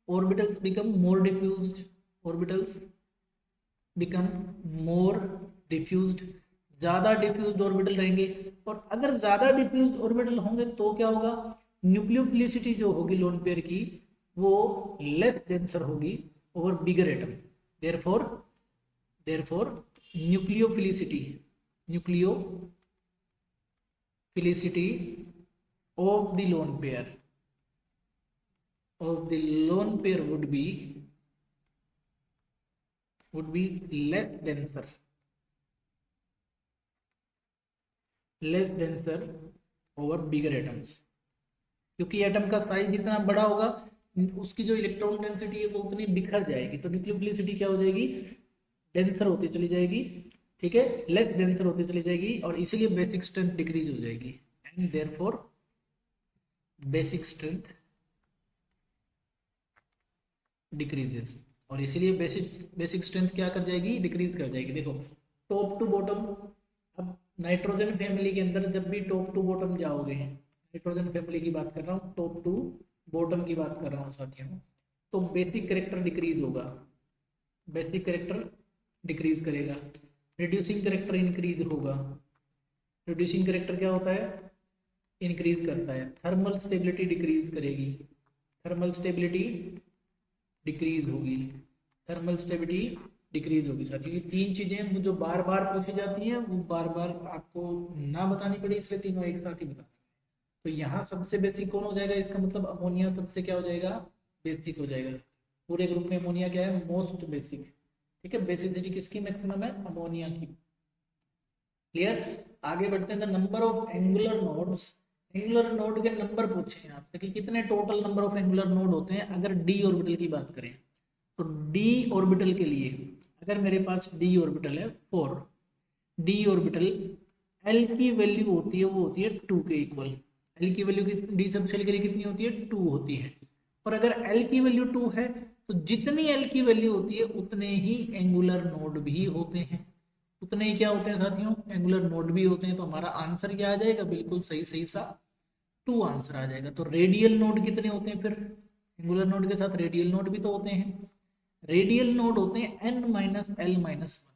A: orbitals become more diffused, orbitals become more diffused, ज्यादा डिफ्यूज्ड ऑर्बिटल रहेंगे। और अगर ज्यादा डिफ्यूज्ड ऑर्बिटल होंगे तो क्या होगा, न्यूक्लियोफिलिसिटी जो होगी लोन पेयर की वो लेस डेंसर होगी over bigger atom. Therefore therefore nucleophilicity nucleophilicity of the lone pair would be less denser over bigger atoms, क्योंकि एटम का साइज जितना बड़ा होगा उसकी जो इलेक्ट्रॉन डेंसिटी है वो उतनी बिखर जाएगी, तो न्यूक्लियोफिलिसिटी क्या हो जाएगी, डेंसर होती चली जाएगी। ठीक है, लेस डेंसर होती चली जाएगी और इसीलिए बेसिक स्ट्रेंथ डिक्रीज हो जाएगी, and therefore basic strength decreases, और इसीलिए बेसिक स्ट्रेंथ क्या कर जाएगी, डिक्रीज कर जाएगी। देखो टॉप टू बॉटम, अब नाइट्रोजन फैमिली के अंदर जब भी टॉप टू बॉटम जाओगे, नाइट्रोजन फैमिली की बात कर रहा हूँ, टॉप टू बॉटम की बात कर रहा हूँ साथियों, तो बेसिक करेक्टर डिक्रीज होगा, बेसिक करेक्टर डिक्रीज करेगा, रिड्यूसिंग करेक्टर इंक्रीज होगा। रिड्यूसिंग करेक्टर क्या होता है, इंक्रीज करता है। थर्मल स्टेबिलिटी डिक्रीज करेगी, थर्मल स्टेबिलिटी डिक्रीज होगी, थर्मल स्टेबिलिटी डिक्रीज होगी। साथियों ये तीन चीजें जो बार बार पूछी जाती हैं वो बार बार आपको ना बतानी पड़े, इसलिए तीनों एक साथ ही बता। तो यहाँ सबसे बेसिक कौन हो जाएगा, इसका मतलब अमोनिया सबसे क्या हो जाएगा, बेसिक हो जाएगा। पूरे ग्रुप में अमोनिया क्या है, मोस्ट बेसिक। ठीक है, बेसिसिटी किसकी मैक्सिमम है, अमोनिया की। क्लियर, आगे बढ़ते हैं। The number of angular nodes, angular node के नंबर पूछे हैं आपसे कि कितने total number of angular node होते हैं अगर डी ऑर्बिटल की बात करें। तो डी ऑर्बिटल के लिए अगर मेरे पास डी ऑर्बिटल है 4, डी ऑर्बिटल एल की वैल्यू होती है वो होती है 2 के इक्वल। एल की वैल्यू डी सब शेल के लिए कितनी होती है, 2 होती है। और अगर एल की वैल्यू 2 है तो जितनी एल की वैल्यू होती है उतने ही एंगुलर नोड भी होते हैं, उतने ही क्या होते हैं साथियों, एंगुलर नोड भी होते हैं। तो हमारा आंसर क्या आ जाएगा, बिल्कुल सही सही सा 2 आंसर आ जाएगा। तो रेडियल नोड कितने होते हैं फिर, एंगुलर नोड के साथ रेडियल नोड भी तो होते हैं। रेडियल नोड होते हैं n minus L minus one.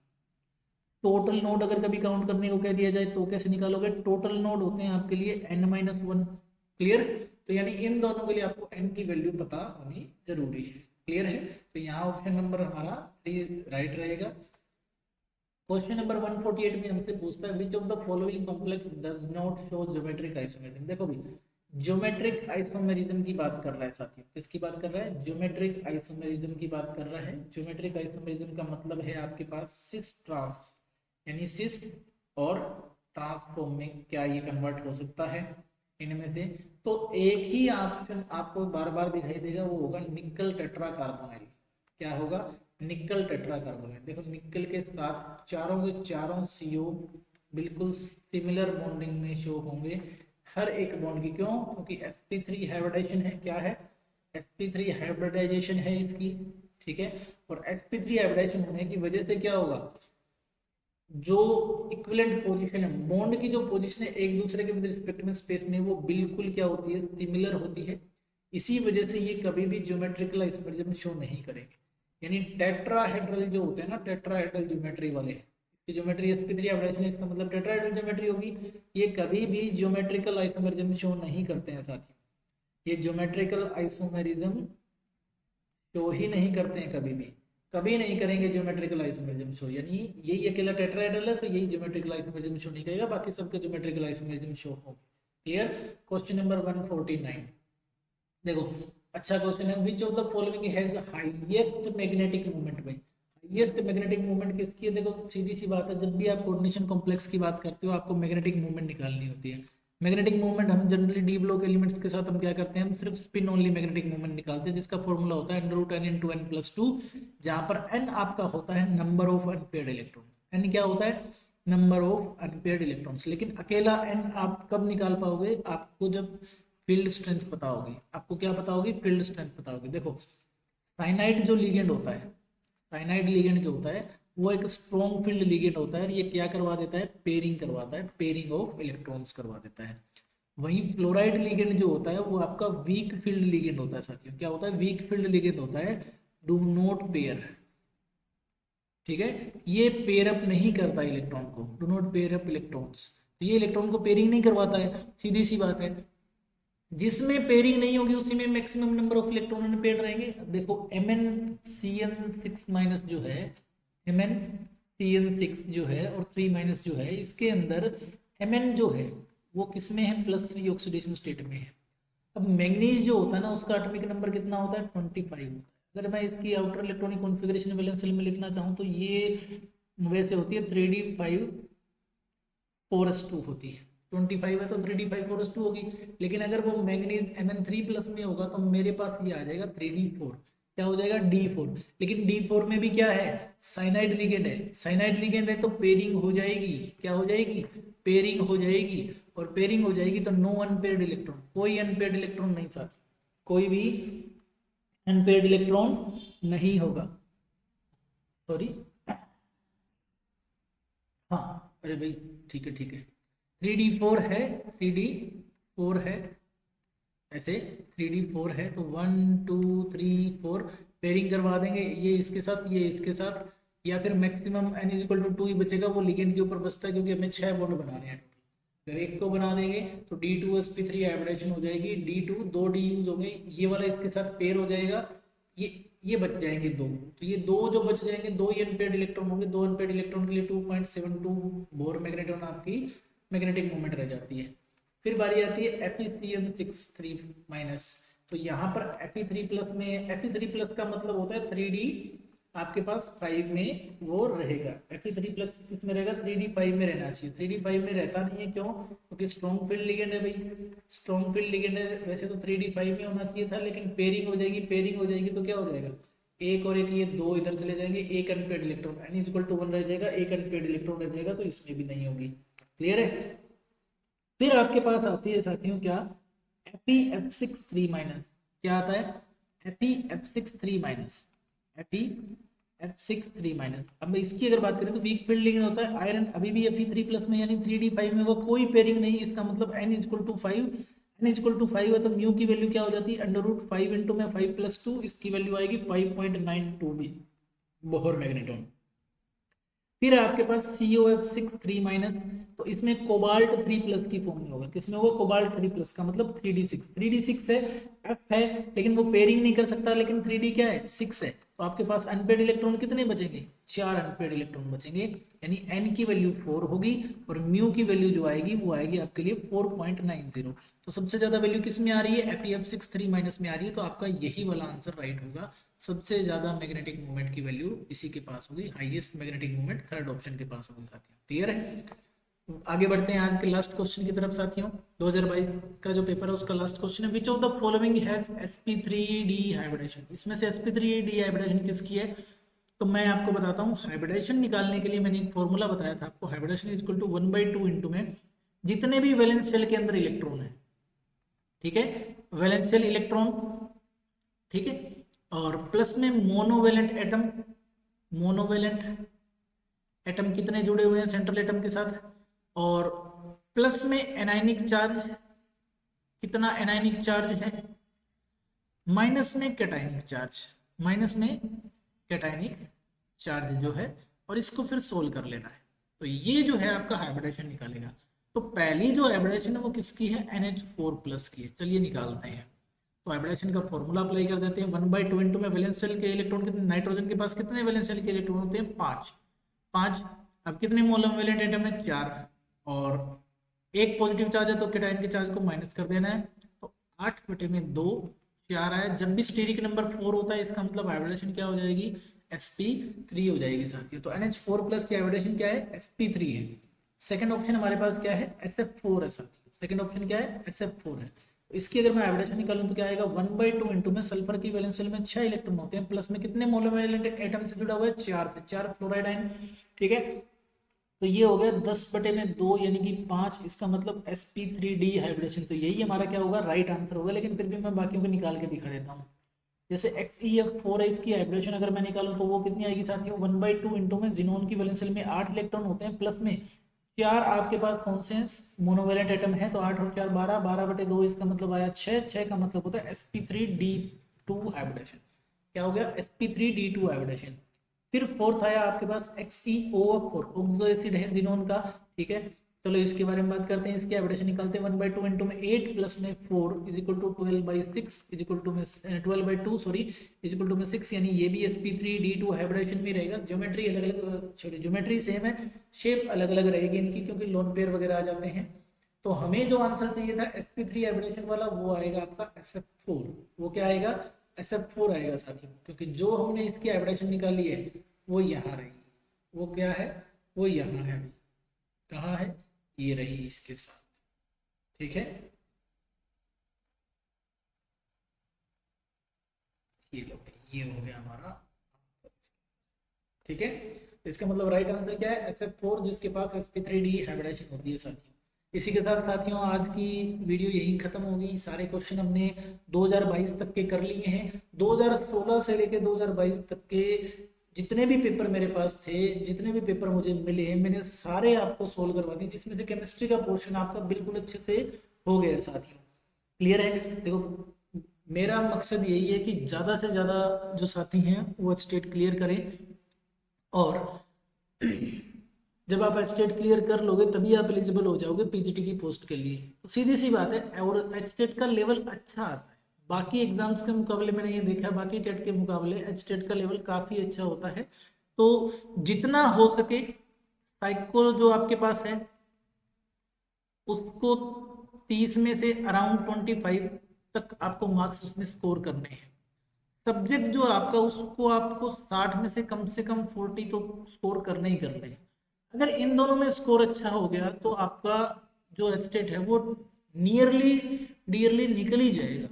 A: Total node अगर कभी काउंट करने को कह दिया जाए तो कैसे निकालोगे, टोटल नोड होते हैं आपके लिए n माइनस वन। क्लियर, तो यानी इन दोनों के लिए आपको n की वैल्यू पता होनी जरूरी है। क्लियर है, तो यहाँ ऑप्शन नंबर हमारा 3 राइट रहेगा। क्वेश्चन नंबर 148 में हमसे पूछता है which of the following complex does not show geometric isomerism. देखो भाई, ज्योमेट्रिक आइसोमेरिज्म की बात कर रहा है साथियों, किसकी बात कर रहा है, ज्योमेट्रिक आइसोमेरिज्म की बात कर रहा है। ज्योमेट्रिक आइसोमेरिज्म का मतलब है आपके पास सिस ट्रांस, यानी सिस और ट्रांसफॉर्म में क्या ये कन्वर्ट हो सकता है इनमें से। तो एक ही ऑप्शन आपको बार बार दिखाई देगा, वो होगा निकल टेट्रा कार्बोनाइल। क्या होगा, निकल टेट्रा कार्बोनाइल। देखो निकल के साथ चारों के चारों सीओ बिल्कुल सिमिलर बॉन्डिंग में शो होंगे, हर एक बॉन्ड की। क्यों, क्योंकि sp3 हाइब्रिडाइजेशन है। क्या है, sp3 हाइब्रिडाइजेशन है इसकी। ठीक है, और sp3 हाइब्रिडाइजेशन होने की वजह से क्या होगा, जो इक्विवेलेंट पोजीशन है, बॉन्ड की जो पोजीशन है एक दूसरे के विद रिस्पेक्ट में स्पेस में, वो बिल्कुल क्या होती है, सिमिलर होती है। इसी वजह से ये कभी भी ज्योमेट्रिकल आइसोमेरिज्म शो नहीं करेंगे। यानी टेट्राहेड्रल जो होते हैं ना, टेट्राहेड्रल ज्योमेट्री वाले, इसकी ज्योमेट्री sp3 हाइब्रिडाइजेशन है, इसका मतलब टेट्राहेड्रल ज्योमेट्री होगी। ये कभी भी ज्योमेट्रिकल आइसोमेरिज्म शो नहीं करते हैं साथियों, ये ज्योमेट्रिकल आइसोमेरिज्म शो ही नहीं करते हैं, कभी नहीं करेंगे ज्योमेट्रिकल आइसोमेरिज्म शो। यानी यही अकेला टेट्राहेड्रल है तो यही ज्योमेट्रिकल आइसोमेरिज्म शो नहीं करेगा, बाकी सबके ज्योमेट्रिकल आइसोमेरिज्म शो हो। क्लियर, क्वेश्चन नंबर 149 देखो, अच्छा क्वेश्चन है, which of the following has highest magnetic moment. भाई हाईएस्ट मैग्नेटिक मूवमेंट किसकी है? देखो सीधी सी बात है, जब भी आप कोऑर्डिनेशन कॉम्प्लेक्स की बात करते हो आपको मैग्नेटिक मूवमेंट निकालनी होती है। मैग्नेटिक मूवमेंट हम जनरली डी ब्लॉक एलिमेंट्स के साथ हम क्या करते हैं, हम सिर्फ स्पिन ओनली मैग्नेटिक मूवमेंट निकालते हैं, जिसका फॉर्मूला होता है √n × n+2, जहां पर n आपका होता है number of unpaired electron. n क्या होता है? Number of unpaired electrons. लेकिन अकेला n आप कब निकाल पाओगे? आपको जब फील्ड स्ट्रेंथ पता होगी। आपको क्या पता होगी? फील्ड स्ट्रेंथ पता होगी। देखो साइनाइड जो लिगेंड होता है, साइनाइड लिगेंड जो होता है वो एक स्ट्रॉन्ग फील्ड लिगेंड होता है। ये क्या करवा देता है? पेयरिंग करवाता है, पेयरिंग ऑफ इलेक्ट्रॉन्स करवा देता है। वहीं फ्लोराइड लिगेंड जो होता है वो आपका वीक फील्ड लिगेंड होता है साथियों। क्या होता है? वीक फील्ड लिगेंड होता है, डू नॉट पेयर। ठीक है, ये पेयर अप नहीं करता इलेक्ट्रॉन को, do not pair up electrons. तो ये इलेक्ट्रॉन को पेयरिंग नहीं करवाता है, सीधी सी बात है। जिसमें पेयरिंग नहीं होगी उसी में maximum number of electron unpaired रहेंगे। अब देखो MnCn6- जो है, MnCn6 जो है और 3- जो है, इसके अंदर Mn जो है वो किसमें है? +3 ऑक्सीडेशन स्टेट में है। अब मैग्नीज जो होता है ना उसका एटॉमिक नंबर कितना होता है? 25 होता है। अगर मैं इसकी outer electronic configuration valence shell में लिखना चाहूँ तो ये वैसे होती है 3d5 4s2 होती है। 25 है तो 3d5 4s2 होगी। लेकिन अगर वो मैग्नीज Mn3+ में होगा तो मेरे पास ये आ जाएगा 3d4। क्या हो जाएगा? D4। लेकिन D4 में भी क्या है? साइनाइड लिगेंड है। साइनाइड लिगेंड है तो पेयरिंग हो जाएगी। क्या हो जाएगी? पेयरिंग हो जाएगी। और पेयरिंग हो जाएगी तो नो अनपेयर्ड इलेक्ट्रॉन, कोई अनपेयर्ड इलेक्ट्रॉन नहीं साथ, कोई भी अनपेयर्ड इलेक्ट्रॉन नहीं होगा। सॉरी, हाँ अरे भाई ठीक है ठीक है, 3d4 है, 3d4 है, ऐसे 3d4 है तो 1 2 3 4 पेयरिंग करवा देंगे, ये इसके साथ ये इसके साथ, या फिर मैक्सिमम n = 2 ही बचेगा, वो लिगेंड के ऊपर बचता है क्योंकि हमें 6 बॉन्ड बनाने हैं। अगर एक को बना देंगे तो D2sp3 हाइब्रिडेशन हो जाएगी, D2 दो D यूज होंगे, ये वाला इसके साथ पेयर हो जाएगा, ये बच जाएंगे दो। तो ये दो जो बच जाएंगे, दो ही अनपेयर्ड इलेक्ट्रॉन होंगे। दो अनपेयर्ड इलेक्ट्रॉन के लिए 2.72 बोर मैग्नेटॉन आपकी मैग्नेटिक मूवमेंट रह जाती है। फिर बारी आती है Fe3 तो यहाँ पर Fe3+ में, Fe3+ का मतलब होता है 3D आपके पास 5 में वो रहेगा। Fe3+ किस में रहेगा? 3D5 में रहना चाहिए। 3D5 में रहता नहीं है, क्यों? क्योंकि स्ट्रॉन्ग फील्ड लिगेंड है भाई, स्ट्रॉन्ग फील्ड लिगेंड है। वैसे तो 3D5 में होना चाहिए था, लेकिन पेयरिंग हो जाएगी, पेयरिंग हो जाएगी तो क्या हो जाएगा? एक और एक, ये दो इधर चले जाएंगे, एक अनपेयर्ड इलेक्ट्रॉन n = 1 रह जाएगा, एक अनपेयर्ड इलेक्ट्रॉन रह जाएगा, तो इसमें भी नहीं होगी। क्लियर है? फिर आपके पास आती है साथियों क्या? FeF6 3-, क्या आता है? FeF6 3-, FeF6 3-। अब मैं इसकी अगर बात करें तो वीक फील्ड लिगेंड होता है आयरन, अभी भी Fe3+ में यानी 3D5 में होगा, कोई पेयरिंग नहीं। इसका मतलब n = 5, n = 5 है तो म्यू की वैल्यू क्या हो जाती है? √5 × में 5+2, इसकी वैल्यू आएगी 5.92 भी बोहर मैग्नेटॉन। फिर आपके पास COF6 3-, तो इसमें कोबाल्ट 3+ की फॉर्म में होगा। किसमें होगा? कोबाल्ट 3+ का मतलब 3D6, 3D6 है, F है, लेकिन वो पेयरिंग नहीं कर सकता, लेकिन 3D क्या है? 6 है। तो आपके पास अनपेयर्ड इलेक्ट्रॉन कितने बचेंगे? 4 अनपेयर्ड इलेक्ट्रॉन बचेंगे, यानी n की वैल्यू 4 होगी और म्यू की वैल्यू जो आएगी वो आएगी आपके लिए 4.90। तो सबसे ज्यादा वैल्यू किस में आ रही है? FeF6 3- में आ रही है, तो आपका यही वाला आंसर राइट होगा। सबसे ज्यादा मैग्नेटिक मूवमेंट की वैल्यू इसी के पास होगी, highest magnetic movement third option के पास होगी साथियों। क्लियर है? तो आगे बढ़ते हैं आज के लास्ट क्वेश्चन की तरफ साथियों। 2022 का जो पेपर है उसका लास्ट क्वेश्चन है, which of the following has sp3d hybridization. इसमें से sp3d हाइब्रिडेशन किसकी है? तो मैं आपको बताता हूँ। हाइब्रिडेशन निकालने के लिए मैंने एक फॉर्मूला बताया था आपको, हाइब्रिडेशन = 1/2 इंटू में जितने भी वैलेंस शेल के अंदर इलेक्ट्रॉन है, ठीक है, वैलेंस शेल इलेक्ट्रॉन, ठीक है, और प्लस में मोनोवेलेंट एटम, मोनोवेलेंट एटम कितने जुड़े हुए हैं सेंट्रल एटम के साथ, और प्लस में एनायनिक चार्ज, कितना एनायनिक चार्ज है, माइनस में कैटायनिक चार्ज, माइनस में कैटायनिक चार्ज जो है, और इसको फिर सोल्व कर लेना है। तो ये जो है आपका हाइब्रिडेशन निकालेगा। तो पहली जो हाइब्रिडेशन है वो किसकी है? NH4+ की है। चलिए निकालते हैं। तो हाइब्रिडेशन का फॉर्मूला अप्लाई कर देते हैं। 1/2 इंटू में वैलेंस शेल के इलेक्ट्रॉन कितने, नाइट्रोजन के पास कितने वैलेंस शेल के इलेक्ट्रॉन होते हैं? 5। अब कितने मोनोवेलेंट एटम है? 4, और एक पॉजिटिव चार्ज है तो कैटायन के चार्ज को माइनस कर देना है। तो 8/2 4 आया। जब भी स्टेरिक नंबर 4 होता है इसका मतलब हाइब्रिडेशन क्या हो जाएगी? sp3 हो जाएगी साथियों। तो NH4+ की हाइब्रिडेशन क्या है, sp3 है। सेकंड ऑप्शन हमारे पास क्या है, SF4 है साथियों। सेकंड ऑप्शन क्या है, SF4 है। तो इसकी अगर मैं हाइब्रिडेशन निकालूं तो क्या आएगा, 1/2 इंटू में सल्फर की वैलेंस शेल में 6 इलेक्ट्रॉन होते हैं, प्लस में कितने मोनोवैलेंट एटम से जुड़ा हुआ है, 4 से, 4 फ्लोराइड आयन। ठीक है, तो ये हो गया 10/2 यानी कि 5। इसका मतलब sp3d हाइब्रिडेशन, तो यही हमारा क्या होगा, राइट आंसर होगा। लेकिन फिर भी मैं बाकियों को निकाल के दिखा देता हूँ। जैसे XeF4 है, इसकी हाइब्रिडेशन अगर मैं निकालूं तो वो कितनी आएगी साथियों, 1/2 इंटू में जिनोन की वैलेंस शेल में 8 इलेक्ट्रॉन होते हैं, प्लस में 4 आपके पास कौन से मोनोवैलेंट एटम है, तो 8 और 4 12, 12/2 इसका मतलब आया 6, 6 का मतलब होता है sp3d2 हाइब्रिडेशन। क्या हो गया, sp3d2 हाइब्रिडेशन। फिर फोर्थ आया आपके पास XeOF4, ऑक्सो एसिड है जिनोन का। ठीक है, चलो इसके बारे में बात करते हैं। इसकी हाइब्रिडेशन निकालते हैं, 1/2 इंटू में 8 प्लस में 4 is equal to 12/6 is equal to में 12/2 सॉरी इज इक्वल टू में 6, यानी ये भी sp3d2 हाइब्रिडेशन में रहेगा। ज्योमेट्री अलग अलग, सॉरी ज्योमेट्री सेम है, शेप अलग अलग रहेगी इनकी, क्योंकि लोन पेयर वगैरह आ जाते हैं। तो हमें जो आंसर चाहिए था sp3 हाइब्रिडेशन वाला, वो आएगा आपका SF4। वो क्या आएगा, SF4 आएगा साथियों, क्योंकि जो हमने इसकी हाइब्रिडेशन निकाली है वो यहाँ रहेगी। वो क्या है, वो यहाँ है। कहाँ है, ये रही इसके साथ। ठीक है, ये लो, ये हो गया हमारा। ठीक है, तो इसका मतलब राइट आंसर क्या है, SF4, जिसके पास sp3d हाइब्रिडेशन होती है साथियों। इसी के साथ साथियों आज की वीडियो यही खत्म होगी। सारे क्वेश्चन हमने 2022 तक के कर लिए हैं। 2016 से लेके 2022 तक के जितने भी पेपर मेरे पास थे, जितने भी पेपर मुझे मिले हैं, मैंने सारे आपको सोल्व करवा दिए, जिसमें से केमिस्ट्री का पोर्शन आपका बिल्कुल अच्छे से हो गया साथियों। क्लियर है, देखो मेरा मकसद यही है कि ज़्यादा से ज़्यादा जो साथी हैं वो स्टेट क्लियर करें, और जब आप एचटेट क्लियर कर लोगे तभी आप एलिजिबल हो जाओगे पीजीटी की पोस्ट के लिए। तो सीधी सी बात है, और एचटेट का लेवल अच्छा आता है बाकी एग्जाम्स के मुकाबले। मैंने ये देखा बाकी टेट के मुकाबले एचटेट का लेवल काफ़ी अच्छा होता है। तो जितना हो सके साइको जो आपके पास है उसको 30 में से अराउंड 25 तक आपको मार्क्स उसमें स्कोर करने हैं। सब्जेक्ट जो आपका उसको आपको 60 में से कम 40 तो स्कोर करने ही करने हैं। अगर इन दोनों में स्कोर अच्छा हो गया तो आपका जो एस्टेट है वो नियरली डियरली निकल ही जाएगा।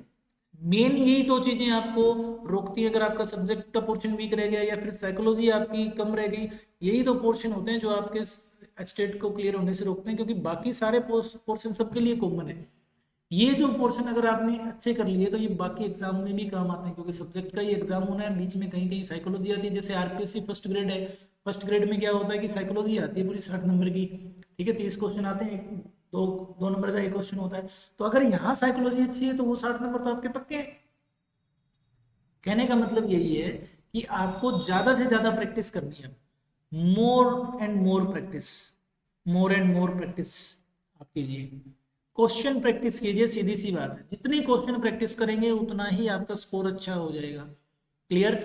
A: मेन यही दो चीजें आपको रोकती है, अगर आपका सब्जेक्ट का पोर्शन वीक रह गया या फिर साइकोलॉजी आपकी कम रह गई, यही दो पोर्शन होते हैं जो आपके एस्टेट को क्लियर होने से रोकते हैं, क्योंकि बाकी सारे पोर्शन सबके लिए कॉमन है। ये जो पोर्शन अगर आपने अच्छे कर लिए तो ये बाकी एग्जाम में भी काम आते हैं, क्योंकि सब्जेक्ट का ही एग्जाम होना है, बीच में कहीं कहीं साइकोलॉजी आती है। जैसे आरपीएससी फर्स्ट ग्रेड है, फर्स्ट ग्रेड में क्या होता है कि साइकोलॉजी आती है पूरी 60 नंबर की। ठीक है, 30 क्वेश्चन आते हैं, दो दो नंबर का एक क्वेश्चन होता है। तो अगर यहाँ साइकोलॉजी अच्छी है तो वो 60 नंबर तो आपके पक्के हैं। कहने का मतलब यही है कि आपको ज्यादा से ज्यादा प्रैक्टिस करनी है, more and more practice, more and more practice आप कीजिए, क्वेश्चन प्रैक्टिस कीजिए। सीधी सी बात है, जितनी क्वेश्चन प्रैक्टिस करेंगे उतना ही आपका स्कोर अच्छा हो जाएगा। क्लियर,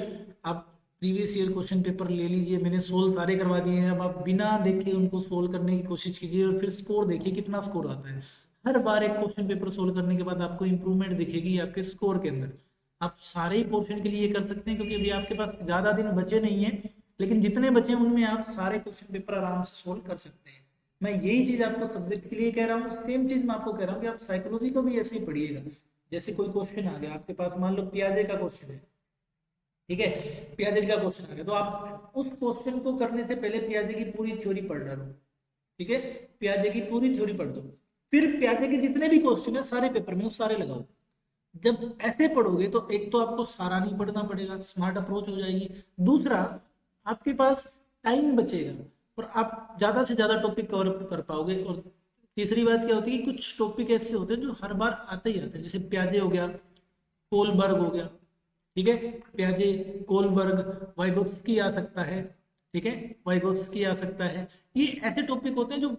A: आप प्रीवियस ईयर क्वेश्चन पेपर ले लीजिए, मैंने सोल्व सारे करवा दिए हैं। अब आप बिना देखे उनको सोल्व करने की कोशिश कीजिए और फिर स्कोर देखिए कितना स्कोर आता है। हर बार एक क्वेश्चन पेपर सोल्व करने के बाद आपको इंप्रूवमेंट दिखेगी आपके स्कोर के अंदर। आप सारे ही पोर्शन के लिए कर सकते हैं, क्योंकि अभी आपके पास ज़्यादा दिन बचे नहीं है, लेकिन जितने बचे हैं उनमें आप सारे क्वेश्चन पेपर आराम से सोल्व कर सकते हैं। मैं यही चीज़ आपको सब्जेक्ट के लिए कह रहा हूँ, सेम चीज़ मैं आपको कह रहा हूँ कि आप साइकोलॉजी को भी ऐसे ही पढ़िएगा। जैसे कोई क्वेश्चन आ गया आपके पास, मान लो पियाजे का क्वेश्चन है, ठीक है, पियाजे का क्वेश्चन आ गया, तो आप उस क्वेश्चन को करने से पहले पियाजे की पूरी थ्योरी पढ़ डालो। ठीक है, पियाजे की पूरी थ्योरी पढ़ दो, फिर पियाजे के जितने भी क्वेश्चन है सारे पेपर में वो सारे लगाओ। जब ऐसे पढ़ोगे तो एक तो आपको सारा नहीं पढ़ना पड़ेगा, स्मार्ट अप्रोच हो जाएगी। दूसरा, आपके पास टाइम बचेगा और आप ज्यादा से ज्यादा टॉपिक कवर कर पाओगे। और तीसरी बात क्या होती है कि कुछ टॉपिक ऐसे होते हैं जो हर बार आते ही आते हैं, जैसे प्याजे हो गया, कोलबर्ग हो गया। ठीक है, प्याजे, कोलबर्ग, वाइगोत्स्की आ सकता है। ठीक है, वाइगोत्स्की आ सकता है। ये ऐसे टॉपिक होते हैं जो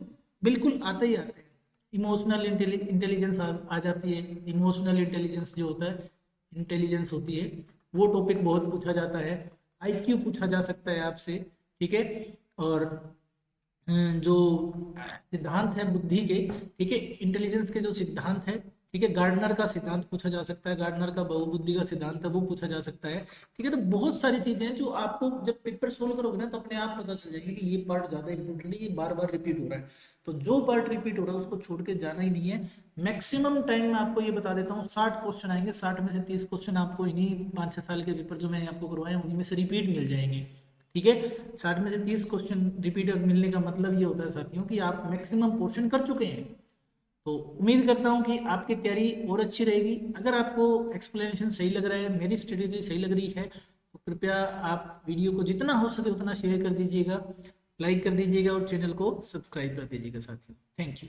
A: बिल्कुल आते ही आते हैं। इमोशनल इंटेलिजेंस आ जाती है, इमोशनल इंटेलिजेंस जो होता है, इंटेलिजेंस होती है, वो टॉपिक बहुत पूछा जाता है। आईक्यू पूछा जा सकता है आपसे। ठीक है, और जो सिद्धांत है बुद्धि के, ठीक है, इंटेलिजेंस के जो सिद्धांत है ठीक है, गार्डनर का सिद्धांत पूछा जा सकता है, गार्डनर का बहुबुद्धि का सिद्धांत है वो पूछा जा सकता है। ठीक है, तो बहुत सारी चीजें हैं जो आपको जब पेपर सोल्व करोगे ना तो अपने आप पता चल जाएंगे कि ये पार्ट ज्यादा इंपॉर्टेंट है, ये बार बार रिपीट हो रहा है। तो जो पार्ट रिपीट हो रहा है उसको छोड़ के जाना ही नहीं है। मैक्सिमम टाइम में आपको ये बता देता हूँ 60 क्वेश्चन आएंगे, 60 में से 30 क्वेश्चन आपको इन्हीं 5-6 साल के पेपर जो मैंने आपको करवाए हैं उन्हीं में से रिपीट मिल जाएंगे। ठीक है, 60 में से 30 क्वेश्चन रिपीट मिलने का मतलब ये होता है साथियों कि आप मैक्सिमम पोर्शन कर चुके हैं। तो उम्मीद करता हूँ कि आपकी तैयारी और अच्छी रहेगी। अगर आपको एक्सप्लेनेशन सही लग रहा है, मेरी स्ट्रेटेजी सही लग रही है, तो कृपया आप वीडियो को जितना हो सके उतना शेयर कर दीजिएगा, लाइक कर दीजिएगा और चैनल को सब्सक्राइब कर दीजिएगा साथियों। Thank you.